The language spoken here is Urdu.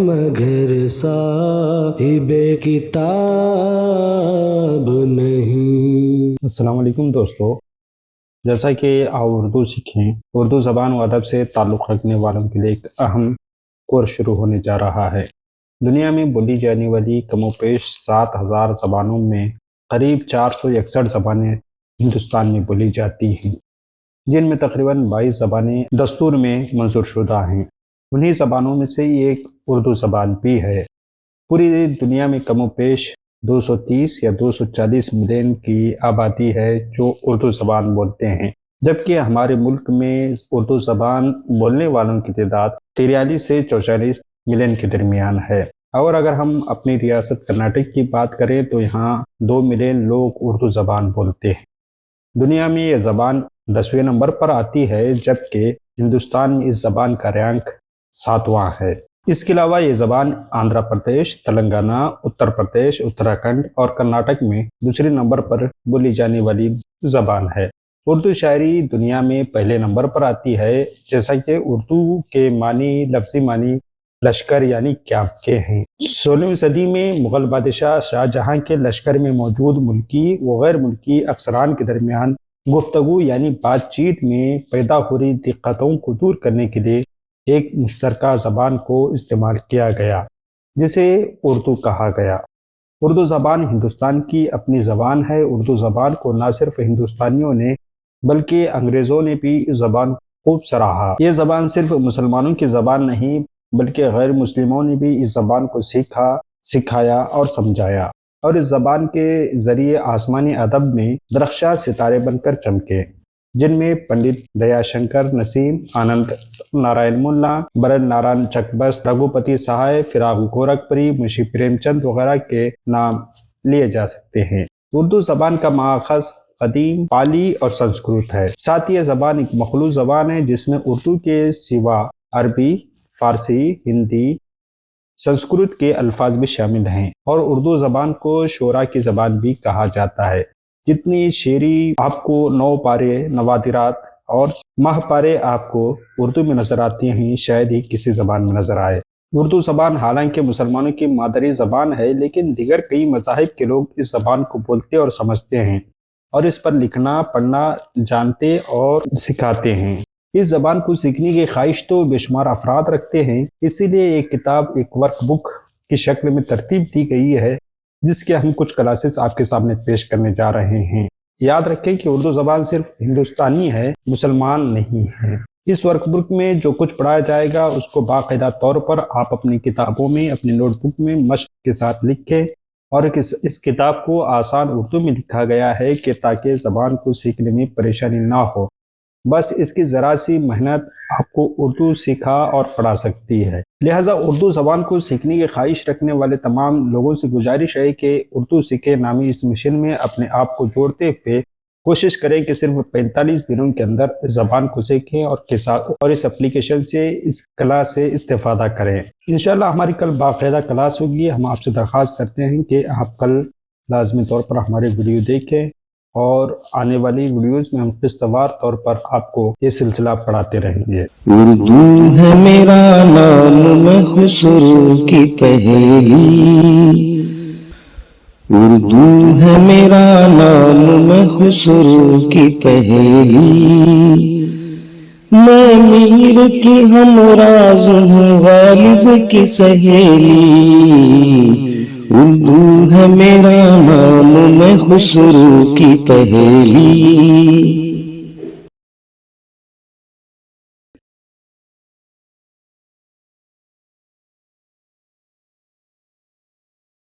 مگر صاحب کتاب نہیں۔ السلام علیکم دوستو، جیسا کہ آپ اردو سیکھیں، اردو زبان و ادب سے تعلق رکھنے والوں کے لیے ایک اہم کورس شروع ہونے جا رہا ہے۔ دنیا میں بولی جانے والی کم و بیش 7000 زبانوں میں قریب 461 زبانیں ہندوستان میں بولی جاتی ہیں، جن میں تقریباً 22 زبانیں دستور میں منظور شدہ ہیں۔ انہی زبانوں میں سے ایک اردو زبان بھی ہے۔ پوری دنیا میں کم و بیش 230 یا 240 ملین کی آبادی ہے جو اردو زبان بولتے ہیں، جبکہ ہمارے ملک میں اردو زبان بولنے والوں کی تعداد 43 سے 44 ملین کے درمیان ہے۔ اور اگر ہم اپنی ریاست کرناٹک کی بات کریں تو یہاں 2 ملین لوگ اردو زبان بولتے ہیں۔ دنیا میں یہ زبان 10ویں نمبر پر آتی ہے، جبکہ ہندوستان میں اس زبان کا رینک 7واں ہے۔ اس کے علاوہ یہ زبان آندھرا پردیش، تلنگانہ، اتر پردیش، اتراکھنڈ اور کرناٹک میں دوسرے نمبر پر بولی جانے والی زبان ہے۔ اردو شاعری دنیا میں پہلے نمبر پر آتی ہے، جیسا کہ اردو کے لفظی معنی لشکر یعنی کیمپ کے ہیں۔ 16ویں صدی میں مغل بادشاہ شاہ جہاں کے لشکر میں موجود ملکی و غیر ملکی افسران کے درمیان گفتگو یعنی بات چیت میں پیدا ہو رہی دقتوں کو دور کرنے کے لیے ایک مشترکہ زبان کو استعمال کیا گیا، جسے اردو کہا گیا۔ اردو زبان ہندوستان کی اپنی زبان ہے۔ اردو زبان کو نہ صرف ہندوستانیوں نے بلکہ انگریزوں نے بھی اس زبان کو خوب سراہا۔ یہ زبان صرف مسلمانوں کی زبان نہیں بلکہ غیر مسلموں نے بھی اس زبان کو سیکھا، سکھایا اور سمجھایا، اور اس زبان کے ذریعے آسمانی ادب میں درخشاں ستارے بن کر چمکے، جن میں پنڈت دیا شنکر، نسیم، آنند نارائن ملا، برن نارائن چکبست، رگھوپتی سہائے، فراق گورکھپوری، منشی پریم چند وغیرہ کے نام لیے جا سکتے ہیں۔ اردو زبان کا ماخذ قدیم پالی اور سنسکرت ہے۔ ساتھ ہی یہ زبان ایک مخلوط زبان ہے جس میں اردو کے سوا عربی، فارسی، ہندی، سنسکرت کے الفاظ بھی شامل ہیں، اور اردو زبان کو شعراء کی زبان بھی کہا جاتا ہے۔ جتنی شعری آپ کو 9 پارے، نوادرات اور ماہ پارے آپ کو اردو میں نظر آتی ہیں، شاید ہی کسی زبان میں نظر آئے۔ اردو زبان حالانکہ مسلمانوں کی مادری زبان ہے، لیکن دیگر کئی مذاہب کے لوگ اس زبان کو بولتے اور سمجھتے ہیں، اور اس پر لکھنا پڑھنا جانتے اور سکھاتے ہیں۔ اس زبان کو سیکھنے کی خواہش تو بے شمار افراد رکھتے ہیں، اسی لیے ایک کتاب، ایک ورک بک کی شکل میں ترتیب دی گئی ہے، جس کے ہم کچھ کلاسز آپ کے سامنے پیش کرنے جا رہے ہیں۔ یاد رکھیں کہ اردو زبان صرف ہندوستانی ہے، مسلمان نہیں ہے۔ اس ورک بک میں جو کچھ پڑھایا جائے گا اس کو باقاعدہ طور پر آپ اپنی کتابوں میں، اپنی نوٹ بک میں مشق کے ساتھ لکھیں، اور اس کتاب کو آسان اردو میں لکھا گیا ہے کہ تاکہ زبان کو سیکھنے میں پریشانی نہ ہو۔ بس اس کی ذرا سی محنت آپ کو اردو سکھا اور پڑھا سکتی ہے۔ لہٰذا اردو زبان کو سیکھنے کی خواہش رکھنے والے تمام لوگوں سے گزارش ہے کہ اردو سیکھے نامی اس مشن میں اپنے آپ کو جوڑتے ہوئے کوشش کریں کہ صرف 45 دنوں کے اندر اس زبان کو سیکھیں اور اس اپلیکیشن سے، اس کلاس سے استفادہ کریں۔ انشاءاللہ ہماری کل باقاعدہ کلاس ہوگی۔ ہم آپ سے درخواست کرتے ہیں کہ آپ کل لازمی طور پر ہمارے ویڈیو دیکھیں، اور آنے والی ویڈیوز میں ہم قسط وار طور پر آپ کو یہ سلسلہ پڑھاتے رہیں گے۔ اردو ہے میرا نام، میں خسرو کی پہیلی، اردو ہے میرا نام، میں خسرو کی پہیلی، میں میر کی ہمراز ہوں، غالب کی سہیلی، اردو ہے میرا نام، میں خسرو کی پہیلی۔